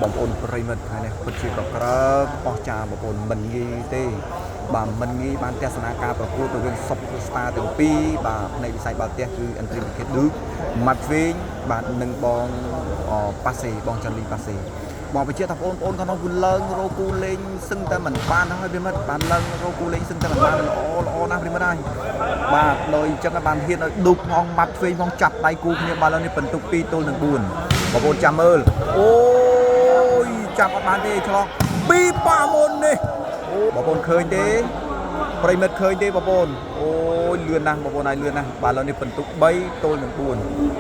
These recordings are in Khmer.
บางคนปริมาณภายในคนชีกับกระปอจาบางคนมันงี้เต้บางมันงี้บางเทศนาการประกวดตัวเป็นซุปเปอร์สตาร์ถึงปีบางในวิสัยบางเทศคืออันตรีเคดึกมัดฟิงบางหนึ่งบองปาเซ่บองจันลีปาเซ่บองไปเชื่อทับโอนเขาต้องกุลเลิงโรกูเลงซึ่งแต่เหมือนปานทั้งให้เป็นมัดปานเลิงโรกูเลงซึ่งแต่เหมือนปานโอนะเป็นไม่ได้บางเลยจังบางเฮียนดุมองมัดฟิงมองจับไตกูเนี่ยบางเราเนี่ยเป็นตุกปีตัวหนึ่งบุญบางคนจำเออโอ้จับออกมาดีฉลองปีป่ามนนี่บางคนเคยดีปริมาณเคยดีบางคนโอ้เลือนนะบางคนนายเลือนนะบานเรานี่เป็นตุกใบตัวหนึ่งบุญ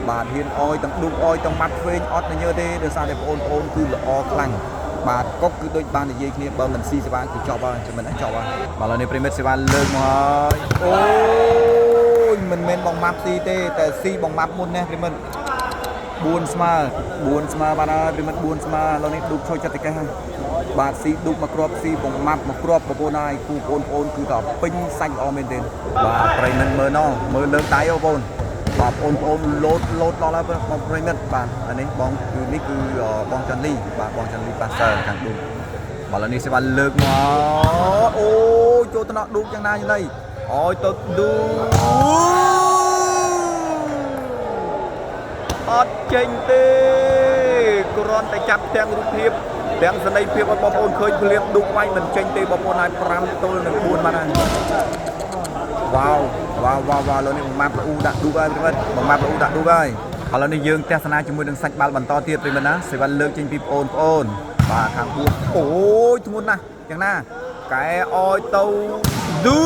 บานเฮียนอ้อยต้องดูอ้อยต้องมัดเฟนออดเยอะดีเดี๋ยวซาเดี๋ยวโอนคือละออคลั่งบาดก็คือโดยบานในยี่นี้บางมันซีสบานคือจอบบ้างจะมันจอบบ้างบานเรานี่ปริมาณสบานเลิกมาโอ้ยมันเมนบองมัดซีเต้แต่ซีบองมัดมุนเนี่ยปริมาณบุญสมาบานาบริมัดบุญสมาเราเนี่ยดูช่วยจัดติแกให้บาดซีดูมากรอบซีบงมัดมากรอบปะโบนายกูโอนคือกับปิ้งสังออมเมนเดนบาดไปมันเมื่อนอเมื่อเลิกตายเอาโบนบาดโอนโลดรอแล้วบองไปมันบาดอันนี้บองคือนี่คือบองจันลี่บาดบองจันลี่ปาเซอร์กันดูบาดเรานี่สบายเลิกมาโอ้โจตนาดูอย่างนั้นอย่างไรโอ้ยตัวดูอดเจงเต้กรอนแต่จับแทงรูปเพียบแทงสไนเพียบบอลเคยเลี้ยงดุไว้เหมือนเจงเต้บอลนายพรำตัวหนึ่งบุญมานะว้าวเราเนี่ยมาประอูดักดูไปเป็นมาประอูดักดูไปเราเนี่ยยืงเทศนาจมูกหนึ่งสักบาลบันต่อเทียบเป็นนะสิวันเลิกเจงปีโอนมาทางบุญโอ้ยทุนนะอย่างน่าไก่ออยเต้าดู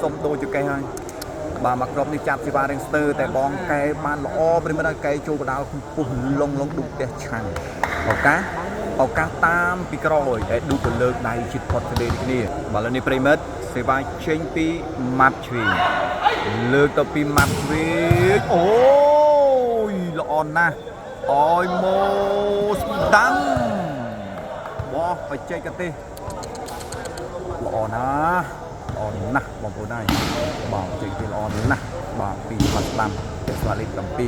สมโดจุกไก่ให้บามากรอบนี่จับสิบาเรงสเตอร์แต่บองไก่มันละอ้อเป็นไม่ได้ไก่โจกระดาวปุ่นลงดุเตะชังเอากาตามปีกรอยแต่ดูตัวเลิกได้ชิดพอดทะเลนี่บาลนี่ปริมัดสิบาเชงปีมัดชีเลิกตัวปีมัดชีโอ้ยละอ่อนนะออยโมสดังบอไปเจกันตีละอ่อนนะบองโผล่ได้บองจริงที่ร้อนนะบองปีมัดลำเป็นสวัสดิ์กัมปี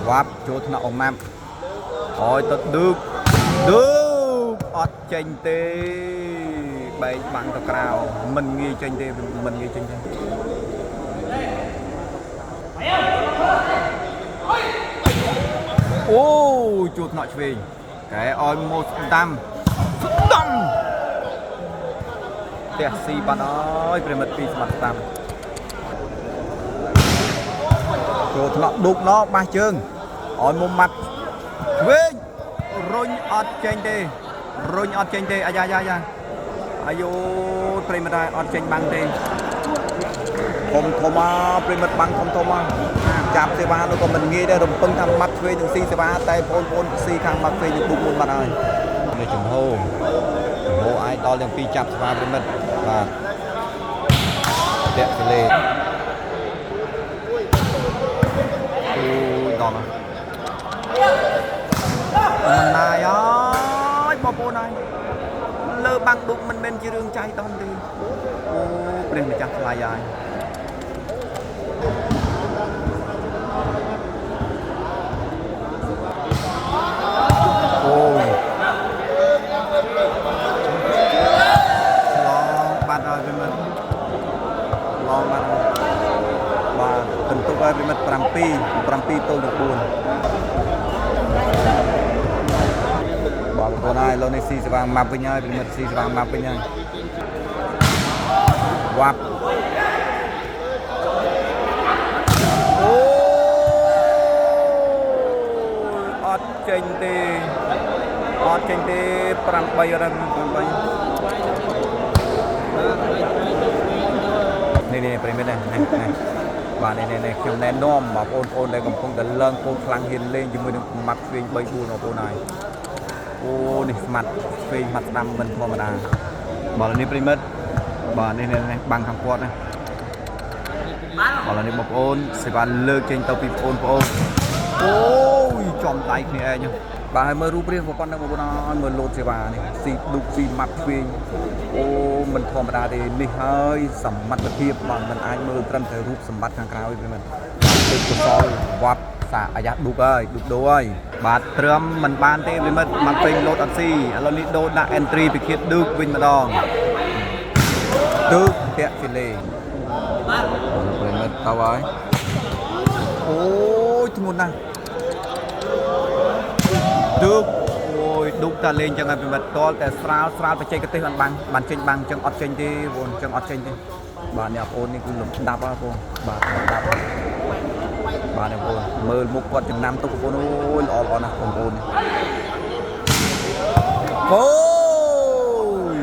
วับโจทนาออกมาโอ้ยตัดดูอดเจนเต้ใบบังตะกราวมันงี้เจนเต้มันงี้เจนเต้โอ้โจทนาช่วยแกออยโมสดำเตะซีปานอ้อยเป็นมัดปีสมัติตามโจทย์ดุกเนาะมาเชิงอ่อนมุมมัดเว้ยรุ่งอดเจนเตอายาอายุเปรมได้อดเจนบังเตผมโทมาเปรมบังผมโทมาจับเสบาแล้วก็มันงี้ได้รวมปึ้งทำมัดเว้ยถึงซีเสบาแต่โอนซีข้างมัดเว้ยอยู่ดุกมุมมาได้ในจุ่มโฮไอตอนยังปีจับเสบาเปรมเตะทะเลดอกมันนายอ้อยปอโนายเลอบังดุกมันเป็นจีเรื่องใจตอนดีโอ้เปลี่ยนมาจากลายใหญ่โอ้ยลองบัดเอาเป็นมันลองบัดว่าเป็นตัวเป็นมันปรำปีโตหนึ่งบุญบอกตัวนายเราในซีสว่างมาเป็นยังเป็นมันซีสว่างมาเป็นยังวับโอ้อดเจนเตปรำไปอะไรปรำไปนี่เป็นไม่ได้บ้านในคิวแนนนอมแบบโอนในกำพงแต่เลิงโอนคลังเห็นเล่นอยู่มือหนึ่งมัดเวียนใบบูนของโอนายโอ้นี่มัดเวียนมัดดำมันธรรมดาบ้านนี้เป็นมัดบ้านนี่บังทางปอดนะบ้านนี้บอกโอนสิบ้านเลิกเจนเตาปีโอนโอ้ยจอมไตนี่เองยังบ้านเมื่อรูปเรียกว่าปอนด์โอนายเมื่อโลดสิบ้านนี่สีดุสีมัดเวียนโอ้มันธรรมดาดีนี่เฮ้ยสมบัติเทียบบางมันอายมือตรัมแต่รูปสมบัติทางกลางเป็นมันปี កសលវត្តសាអាយ៉ាឌូកហើយឌូកដូហើយបាទត្រឹមមិនបានទេប្រិមិត្តមកពេញលោតអត់ស៊ីឥឡូវនេះដូរដាក់ entry ពីគៀតឌូកវិញម្ដងឌូកតាក់ហ្វីលេបាទប្រិមិត្តទៅហើយអូយធ្ងន់ណាស់ឌូកអូយឌូកតាលេងចឹងហើយប្រិមិត្តតលតែស្រាលបច្ចេកទេសបានចេញបាំងចឹងអត់ចេញទេបងចឹងអត់ចេញទេបាទអ្នកបងអូននេះគឺលំដាប់ហ៎បងបាទលំដាប់បាទអ្នកបងអូនមើលមុខគាត់ចំណាំទុកបងអូនល្អណាស់បងប្អូនអូយ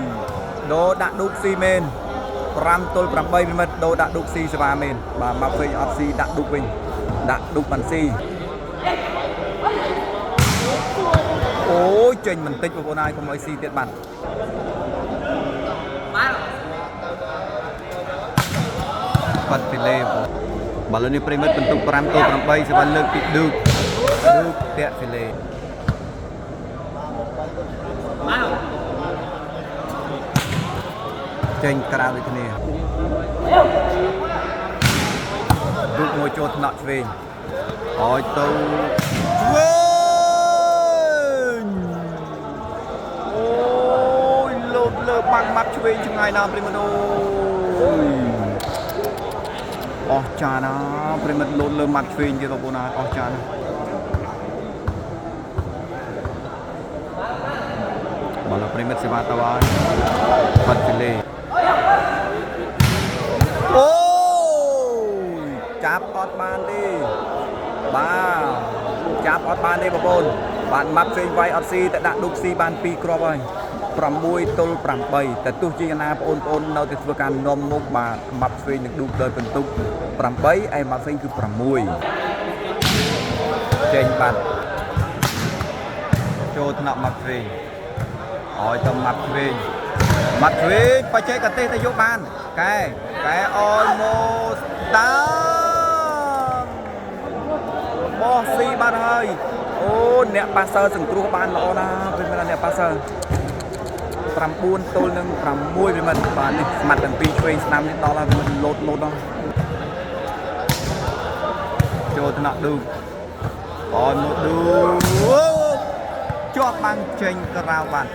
ដូរដាក់ឌូកស៊ីមែន5ទល់8មិត្តដូរដាក់ឌូកស៊ីសេវាមែនបាទមកវិញអត់ស៊ីដាក់ឌូកវិញដាក់ឌូកបានស៊ីអូយចេញបន្តិចបងប្អូនហើយកុំឲ្យស៊ីទៀតបាទបាត់ពីលេបាល់នេះប្រិមិត្តបន្ទុក5ទល់8សេវាលើកពីឌូកតាក់ហ្វីលេចេញក្រៅដូចគ្នាឌូកមួយចូលថ្នាក់ឆ្វេងអោយទៅឆ្វេងអូយលោតលើបាំងម៉ាត់ឆ្វេងឆ្ងាយណាស់ប្រិមិត្តអូយអស់ចាណាប្រិមិត្តលោតលើម៉ាត់ឆ្វេងទៀតបងប្អូនអស់ចាណាបាល់ប្រិមិត្តសេវាតវ៉ាបាត់ពីលេអូយចាប់អត់បានទេបាទចាប់អត់បានទេបងប្អូនបានម៉ាត់ឆ្វេងវាយអត់ស៊ីតែដាក់ឌូកស៊ីបាន2គ្រាប់ហើយ6ទល់8តែទោះជាយ៉ាងណាបងប្អូននៅតែធ្វើការនាំមុខបាទម៉ាត់ឆ្វេងនឹងឌូកដោយបន្ទុក8ឯម៉ាត់ឆ្វេងគឺ6ចេញបាត់ចូលថ្នាក់ម៉ាត់ឆ្វេងអោយទៅម៉ាត់ឆ្វេងបច្ចេកទេសទៅយកបានកែអោយមកដើមបោះស៊ីបានហើយអូអ្នកប៉ាសើសង្គ្រោះបានល្អណាស់ព្រមអ្នកប៉ាសើ9ទល់នឹង6ព្រមបាទនេះស្មាត់ទាំងពីរឆ្វេងស្នាមនេះដល់ហើយព្រមលោតដល់ចូលថ្នាក់ឌូអោយមកឌូជាប់បាំងចេញក្រៅបាទ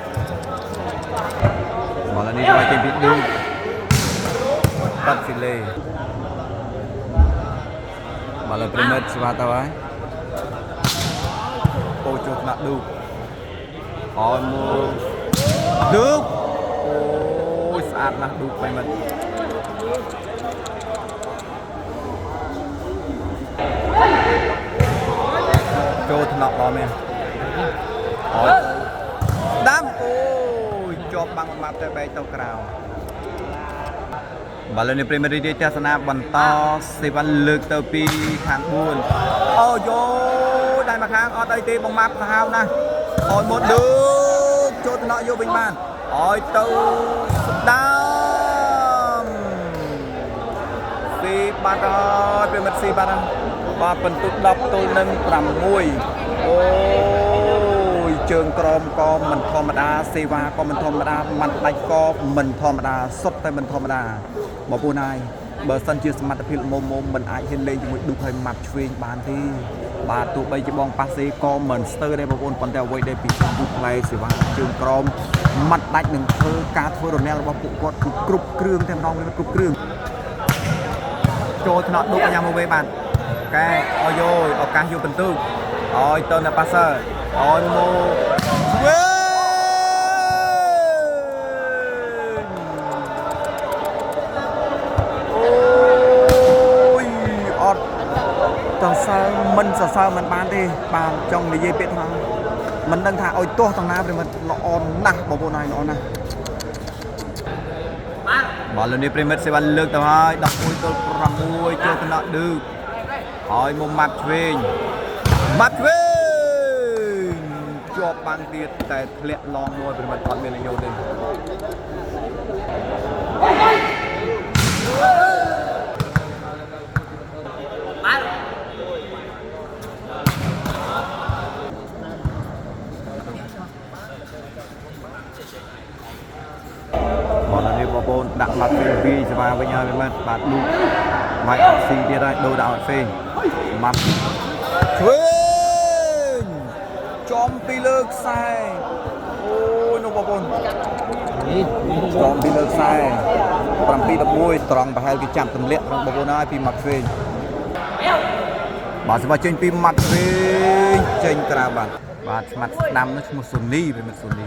បាល់នេះវាយចេញពីឌូបាត់ស៊ីលេបាល់ប្រិមិត្តស្វាទៅហើយពោចូលថ្នាក់ឌូអោយមកឌូអូយស្អាតណាស់ឌូប្រិមិត្តចូលថ្នាក់ដល់មែនអោយដាំអូយជាប់បាំងម៉ាត់តែបែកទៅក្រៅបាល់នេះប្រិមិត្តរីកទស្សនាបន្តសេវាលើកទៅពីខាង4អូយដៃមកខាងអត់អីទេបងម៉ាប់សាហាវណាស់អោយមកឌូចូលថ្នាក់យកវិញបានអោយទៅស្ដាមស៊ីបាត់ហើយប្រិមិត្តស៊ីបាត់ហើយបាទបន្ទុក10ទល់នឹង6អូជើងក្រមក៏មិនធម្មតាសេវាក៏មិនធម្មតាមិនដាច់ក៏មិនធម្មតាសុទ្ធតែមិនធម្មតាបងប្អូនហើយបើសិនជាសមត្ថភាពមុំមិនអាចហ៊ានលេងជាមួយឌូហើយម៉ាត់ឆ្វេងបានទេបាទទោះបីជាបងប៉ាសេក៏មិនស្ទើរដែរបងប្អូនប៉ុន្តែអ្វីដែលពីឌូផ្លែសេវាជើងក្រមម៉ាត់ដាច់នឹងធ្វើការធ្វើរនាំងរបស់ពួកគាត់គឺគ្រប់គ្រឿងតែម្ដងវាគ្រប់គ្រឿងចូលថ្នាក់ឌូអាយ៉ាមកវេបានកែអោយឱកាសយកបន្ទុកអោយទៅនៅប៉ាសើអោយមកវេអូយអត់សរសើរមិនបានទេបាទចង់និយាយពាក្យថាមិនដឹងថាអោយទាស់ទាំងណាប្រិមិត្តល្អណាស់បងប្អូនហើយល្អណាស់បាល់នេះប្រិមិត្តសេវាលើកទៅហើយ11ទល់6ចូលថ្នាក់ឌឺហើយមកម៉ាត់ឆ្វេងជាប់បាំងទៀតតែធ្លាក់ឡងមួយប្រិមិត្តអត់មាននយោទេបងប្អូនដាក់ម៉ាត់ហ្វេងពីសេវាវិញហើយប្រិមិត្តបាទលូកវាយអត់ស៊ីទៀតហើយដូរដាក់អត់ហ្វេង ម៉ាប់ឆ្វេងចំពីលើខ្សែអូយនោះបងប្អូនចំពីលើខ្សែ7-11ត្រង់ប្រហែលគេចាប់ទម្លាក់បងប្អូនហើយពីម៉ាត់ឆ្វេងបាទសម្រាប់ចេញពីម៉ាត់ឆ្វេងចេញក្រៅបាទស្មាត់ស្ដាំនោះឈ្មោះសូនីប្រិមិត្តសូនី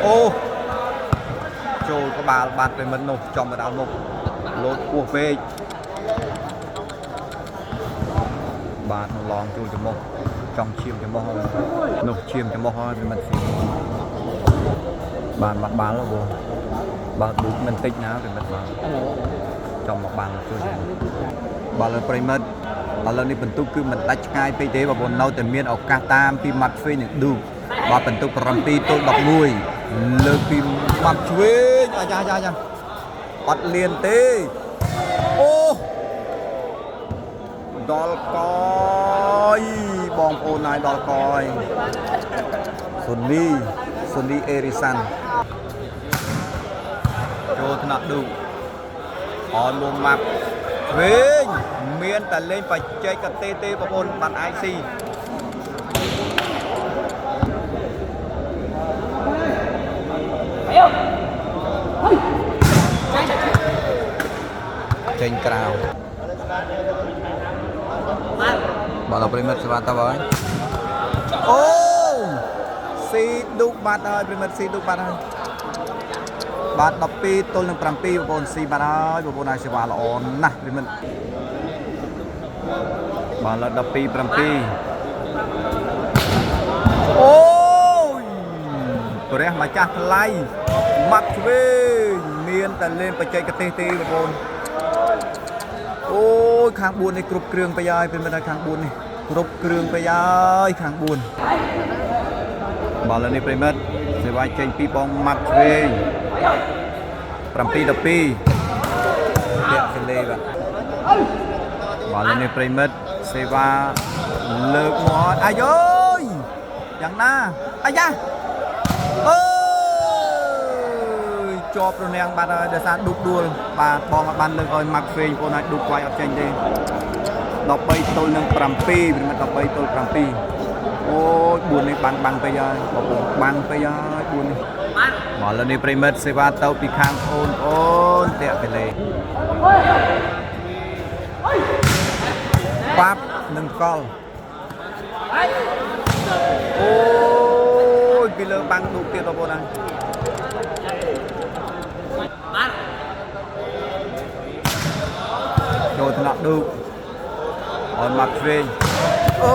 អូចូលក្បាលបាត់ប្រិមិត្តនោះចំទៅដល់មុខលោតពោះពេកបាទនោះឡងចូលច្រមុះចង់ឈាមច្រមុះនោះឈាមច្រមុះហើយប្រិមិត្តបានបាត់បាល់ហ៎បងបាទឌូមិនតិចណាប្រិមិត្តបាទចំមកបានជួយបាទលើប្រិមិត្តឥឡូវនេះបន្ទុកគឺមិនដាច់ឆ្ងាយពេកទេបងប្អូននៅតែមានឱកាសតាមពីម៉ាត់ឆ្វេងនឹងឌូបាទបន្ទុក7-11លើកពីម៉ាត់ឆ្វេងអាយ៉ាអត់លៀនទេអូដល់កយបងប្អូនហើយដល់កយស៊ុនលីអេរីសាន់ចូលថ្នាក់ឌូអនមុំម៉ាប់ឆ្វេងមានតែលេងបច្ចេកទេសទេបងប្អូនបានអាយស៊ីចេញក្រៅបាទលោកប្រិមិត្តស្វាតហើយអូស៊ីឌូបាត់ហើយប្រិមិត្តស៊ីឌូបាត់ហើយបាទ12-7បងប្អូនស៊ីបាត់ហើយបងប្អូនអាយសេវាល្អណាស់ប្រិមិត្តបាទលើ12-7អូយព្រះម្ចាស់ថ្លៃម៉ាត់ឆ្វេងមានតែលេងបច្ចេកទេសទេបងប្អូនអូយខាង4នេះគ្រប់គ្រឿងទៅហើយប្រិមិត្តហើយខាង4នេះគ្រប់គ្រឿងទៅហើយខាង4បាទឥឡូវនេះប្រិមិត្តសេវាចេញពីបងម៉ាត់ឆ្វេង7-12តាក់សលេបាទបាទឥឡូវនេះប្រិមិត្តសេវាលើកមកអាយយយ៉ាងណាអាយ៉ាអើយជាប់រនាំងបាត់ហើយដោយសារឌូបដួលបាទបងបានលើកឲ្យម៉ាត់ឆ្វេងបងឲ្យឌូបខ្វាយអត់ចេញទេ13-7ប្រិមិត្ត13-7អូយ4នេះបាំងទៅហើយបងប្អូនបាំងទៅហើយ4នេះមកលើនេះប្រិមិត្តសេវាទៅពីខាងអូនតាក់ទៅលេប៉ាប់នឹងកលអូយពីលើបាំងឌូទៀតបងប្អូនណាចូលថ្នាក់ឌូអនម៉ាត់ឆ្វេងអូ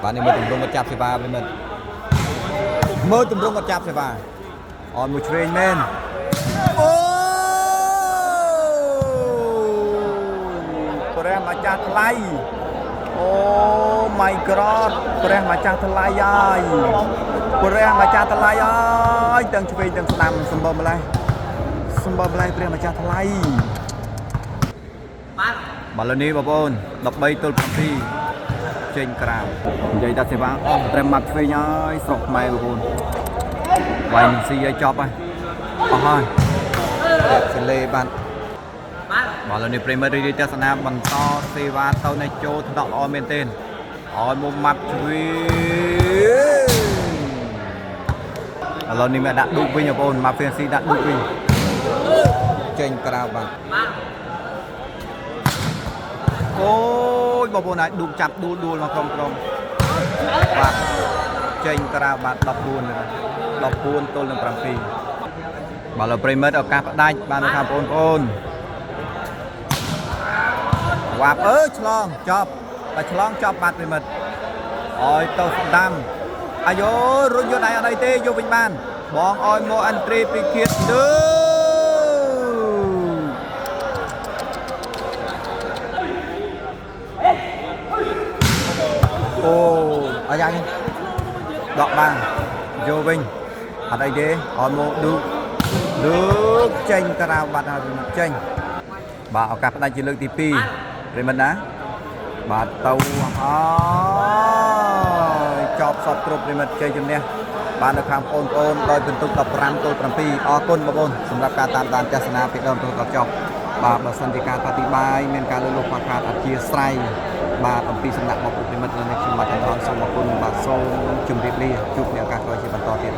បាទនេះមើលទម្រង់គាត់ចាប់សេវាប្រិមិត្តមើលទម្រង់គាត់ចាប់សេវាអនមួយឆ្វេងមែនអូព្រះម្ចាស់ថ្លៃអូ my god ព្រះម្ចាស់ថ្លៃហើយព្រះម្ចាស់ថ្លៃហើយទាំងឆ្វេងទាំងស្ដាំសម្បម្លេះព្រះម្ចាស់ថ្លៃបាទឥឡូវនេះបងប្អូន13-7ចេញក្រៅនិយាយថាសេវាអស់ត្រឹមម៉ាត់ឆ្វេងហើយស្រុកខ្មែរបងប្អូនវាយនឹងស៊ីឲ្យចប់ហើយអស់ហើយសេលេបាទឥឡូវនេះប្រិមិត្តរីកទស្សនាបន្តសេវាទៅនៅចូលថ្នាក់ល្អមែនទែនឲ្យមុំម៉ាត់ឆ្វេងឥឡូវនេះមកដាក់ឌូបវិញបងប្អូនម៉ាហ្វៀស៊ីដាក់ឌូបវិញចេញក្រៅបាទអូយបងប្អូនអាចឌូបចាប់ដួលមកក្រុមបាទចេញក្រៅបាទ14-7បាទលោកប្រិមិត្តឱកាសផ្ដាច់បានថាបងប្អូនវ៉ាប់ឆ្លងចប់តែឆ្លងចប់បាត់ប្រិមិត្តអោយទៅស្ដាំអាយរុញយកដៃអត់អីទេយកវិញបានបងអោយមកអន្ត្រីពីគៀតទៅអូអាយ៉ានេះដកបានយកវិញអត់អីទេអោយមកឌូកចេញក្រៅបាត់ហើយចេញបាទឱកាសផ្ដាច់ជាលើកទី2ប្រិមិត្តណាបាទទៅហើយ ចប់សពគ្រប់ប្រិមិត្តជ័យជំនះបាននៅខាងបងប្អូនដោយបន្ទុក15ទល់7អរគុណបងប្អូនសម្រាប់ការតាមដានទស្សនាពីដើមរហូតដល់ចប់បាទបើសិនជាការអធិប្បាយមានការលើកខ្វះខាតអធិស្ឋានបាទអំពីសំណាក់បងប្អូនប្រិមិត្តនៅនេះខ្ញុំបាទទាំងអស់សូមអរគុណបាទសូមជម្រាបលាជួបគ្នាឱកាសក្រោយជាបន្តទៀត